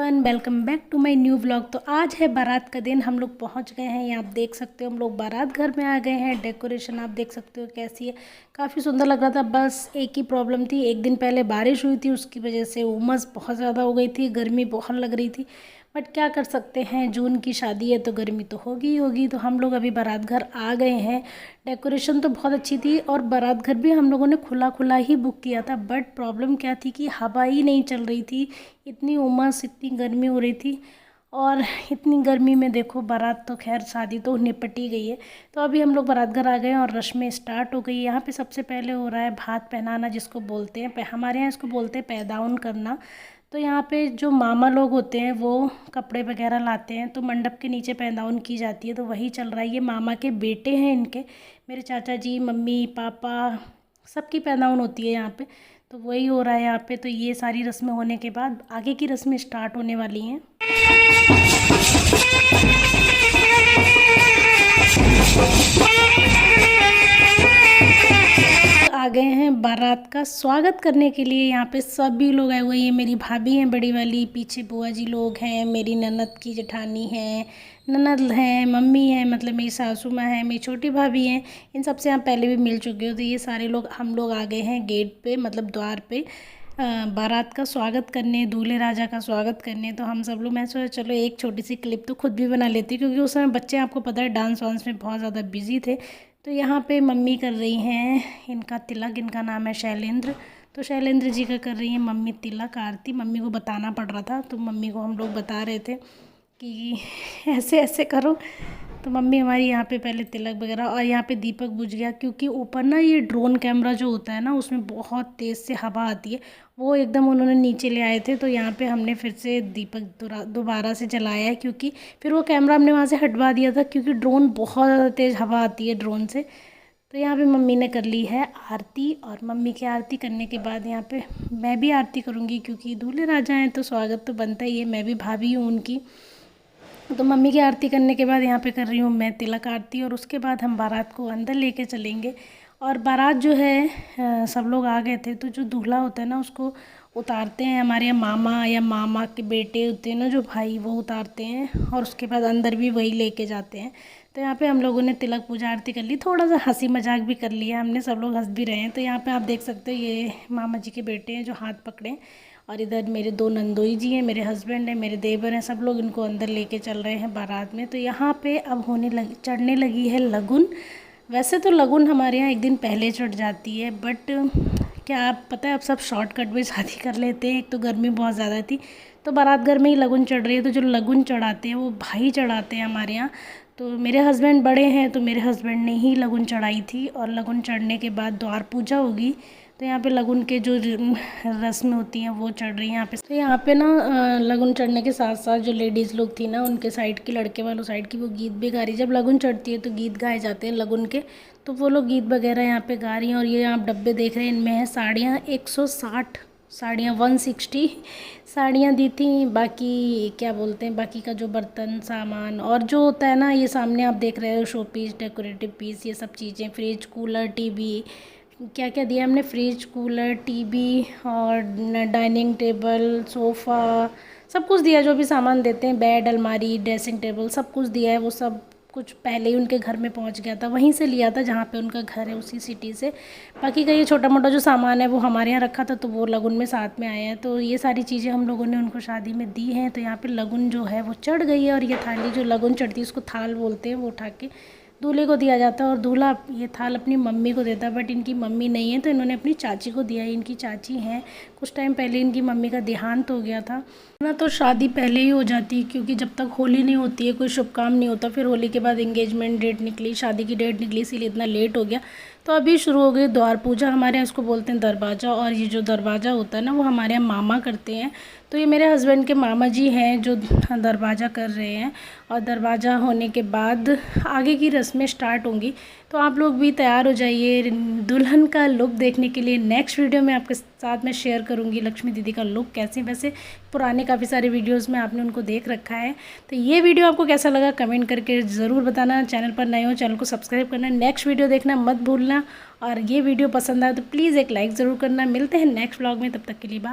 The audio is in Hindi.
Welcome back to my new vlog. तो आज है बारात का दिन। हम लोग पहुंच गए हैं। ये आप देख सकते हो हम लोग बारात घर में आ गए हैं। डेकोरेशन आप देख सकते हो कैसी है, काफ़ी सुंदर लग रहा था। बस एक ही प्रॉब्लम थी, एक दिन पहले बारिश हुई थी, उसकी वजह से उमस बहुत ज़्यादा हो गई थी, गर्मी बहुत लग रही थी। बट क्या कर सकते हैं, जून की शादी है तो गर्मी तो होगी ही होगी। तो हम लोग अभी बारात घर आ गए हैं। डेकोरेशन तो बहुत अच्छी थी और बारात घर भी हम लोगों ने खुला खुला ही बुक किया था। बट प्रॉब्लम क्या थी कि हवा ही नहीं चल रही थी, इतनी उमस इतनी गर्मी हो रही थी। और इतनी गर्मी में देखो, बारात तो खैर शादी तो निपट ही गई है। तो अभी हम लोग बारात घर आ गए हैं और रस्में स्टार्ट हो गई। यहाँ पे सबसे पहले हो रहा है भात पहनाना, जिसको बोलते हैं, हमारे यहाँ इसको बोलते हैं पैदाउन करना। तो यहाँ पे जो मामा लोग होते हैं वो कपड़े वगैरह लाते हैं, तो मंडप के नीचे पैदाउन की जाती है। तो वही चल रहा है। ये मामा के बेटे हैं इनके, मेरे चाचा जी, मम्मी पापा, सबकी पैदाउन होती है यहाँ पे। तो वही हो रहा है यहाँ पे। तो ये सारी रस्में होने के बाद आगे की रस्में स्टार्ट होने वाली हैं। आ गए हैं बारात का स्वागत करने के लिए। यहाँ पे सभी लोग आए हुए हैं। ये मेरी भाभी हैं बड़ी वाली, पीछे बुआ जी लोग हैं, मेरी ननद की जेठानी है, ननद हैं, मम्मी है, मतलब मेरी सासू माँ है, मेरी छोटी भाभी हैं। इन सबसे आप पहले भी मिल चुके हो। तो ये सारे लोग, हम लोग आ गए हैं गेट पे, मतलब द्वार पे, बारात का स्वागत करने, दूल्हे राजा का स्वागत करने। तो हम सब लोग, मैं सोचा चलो एक छोटी सी क्लिप तो खुद भी बना लेती, क्योंकि उस समय बच्चे आपको पता है डांस वांस में बहुत ज़्यादा बिजी थे। तो यहाँ पे मम्मी कर रही हैं इनका तिलक। इनका नाम है शैलेंद्र। तो शैलेंद्र जी का कर रही हैं मम्मी तिलक आरती। मम्मी को बताना पड़ रहा था, तो मम्मी को हम लोग बता रहे थे कि ऐसे ऐसे करो। तो मम्मी हमारी यहाँ पे पहले तिलक वगैरह, और यहाँ पे दीपक बुझ गया, क्योंकि ऊपर ना ये ड्रोन कैमरा जो होता है ना, उसमें बहुत तेज़ से हवा आती है, वो एकदम उन्होंने नीचे ले आए थे। तो यहाँ पे हमने फिर से दीपक दोबारा से जलाया है, क्योंकि फिर वो कैमरा हमने वहाँ से हटवा दिया था, क्योंकि ड्रोन बहुत ज़्यादा तेज़ हवा आती है ड्रोन से। तो यहाँ पे मम्मी ने कर ली है आरती, और मम्मी की आरती करने के बाद यहाँ पे मैं भी आरती करूँगी, क्योंकि दूल्हे राजा हैं तो स्वागत तो बनता ही है, मैं भी भाभी हूँ उनकी। तो मम्मी की आरती करने के बाद यहाँ पे कर रही हूँ मैं तिलक आरती, और उसके बाद हम बारात को अंदर लेके चलेंगे। और बारात जो है सब लोग आ गए थे। तो जो दूल्हा होता है ना, उसको उतारते हैं हमारे यहाँ मामा, या मामा के बेटे होते हैं ना जो भाई, वो उतारते हैं, और उसके बाद अंदर भी वही लेके जाते हैं। तो यहाँ पे हम लोगों ने तिलक पूजा आरती कर ली, थोड़ा सा हंसी मजाक भी कर लिया हमने, सब लोग हंस भी रहे हैं। तो यहाँ पे आप देख सकते हो ये मामा जी के बेटे हैं जो हाथ पकड़े, और इधर मेरे दो नंदोई जी हैं, मेरे हस्बैंड हैं, मेरे देवर हैं, सब लोग इनको अंदर लेके चल रहे हैं बारात में। तो यहाँ पे अब चढ़ने लगी है लगुन। वैसे तो लगुन हमारे यहाँ एक दिन पहले चढ़ जाती है, बट क्या आप पता है, अब सब शॉर्टकट में शादी कर लेते हैं। एक तो गर्मी बहुत ज़्यादा थी, तो बारात घर में ही लगुन चढ़ रही है। तो जो लगुन चढ़ाते हैं वो भाई चढ़ाते हैं हमारे यहाँ। तो मेरे हस्बैंड बड़े हैं, तो मेरे हस्बैंड ने ही लगुन चढ़ाई थी। और लगुन चढ़ने के बाद द्वार पूजा होगी। तो यहाँ पे लगुन के जो रस्में होती हैं वो चढ़ रही हैं यहाँ पे। तो यहाँ पे ना लगुन चढ़ने के साथ साथ जो लेडीज़ लोग थी ना, उनके साइड की, लड़के वालों साइड की, वो गीत भी गा रही। जब लगुन चढ़ती है तो गीत गाए जाते हैं लगुन के, तो वो लोग गीत वगैरह यहाँ पे गा रही हैं। और ये आप डब्बे देख रहे हैं, इनमें है साड़ियाँ 160 साड़ियाँ, 160 साड़ियाँ दी थी। बाकी क्या बोलते हैं, बाकी का जो बर्तन सामान और जो होता है ना, ये सामने आप देख रहे हो शो पीस, डेकोरेटिव पीस, ये सब चीज़ें, फ्रिज, कूलर, टीवी, क्या क्या दिया हमने, फ्रिज, कूलर, टीवी, और डाइनिंग टेबल, सोफ़ा, सब कुछ दिया जो भी सामान देते हैं, बेड, अलमारी, ड्रेसिंग टेबल, सब कुछ दिया है। वो सब कुछ पहले ही उनके घर में पहुंच गया था, वहीं से लिया था जहाँ पे उनका घर है, उसी सिटी से। बाकी का ये छोटा मोटा जो सामान है वो हमारे यहाँ रखा था, तो वो लगुन में साथ में आया है। तो ये सारी चीज़ें हम लोगों ने उनको शादी में दी हैं। तो यहाँ पे लगुन जो है वो चढ़ गई है, और ये थाली जो लगुन चढ़ती है उसको थाल बोलते हैं, वो उठा के दूल्हे को दिया जाता है। और दूल्हा ये थाल अपनी मम्मी को देता है, बट इनकी मम्मी नहीं है तो इन्होंने अपनी चाची को दिया है। इनकी चाची हैं, कुछ टाइम पहले इनकी मम्मी का देहांत हो गया था ना, तो शादी पहले ही हो जाती, क्योंकि जब तक होली नहीं होती है कोई शुभ काम नहीं होता। फिर होली के बाद एंगेजमेंट डेट निकली, शादी की डेट निकली, इसीलिए इतना लेट हो गया। तो अभी शुरू हो गई द्वार पूजा। हमारे यहाँ इसको बोलते हैं दरवाज़ा, और ये जो दरवाज़ा होता है ना, वो हमारे यहाँ मामा करते हैं। तो ये मेरे हस्बैंड के मामा जी हैं जो दरवाज़ा कर रहे हैं। और दरवाज़ा होने के बाद आगे की रस्में स्टार्ट होंगी। तो आप लोग भी तैयार हो जाइए दुल्हन का लुक देखने के लिए। नेक्स्ट वीडियो में आपके साथ मैं शेयर करूंगी लक्ष्मी दीदी का लुक कैसे। वैसे पुराने काफ़ी सारे वीडियोस में आपने उनको देख रखा है। तो ये वीडियो आपको कैसा लगा कमेंट करके ज़रूर बताना। चैनल पर नए हो चैनल को सब्सक्राइब करना, नेक्स्ट वीडियो देखना मत भूलना। और ये वीडियो पसंद आए तो प्लीज़ एक लाइक ज़रूर करना। मिलते हैं नेक्स्ट व्लॉग में, तब तक के लिए बाय।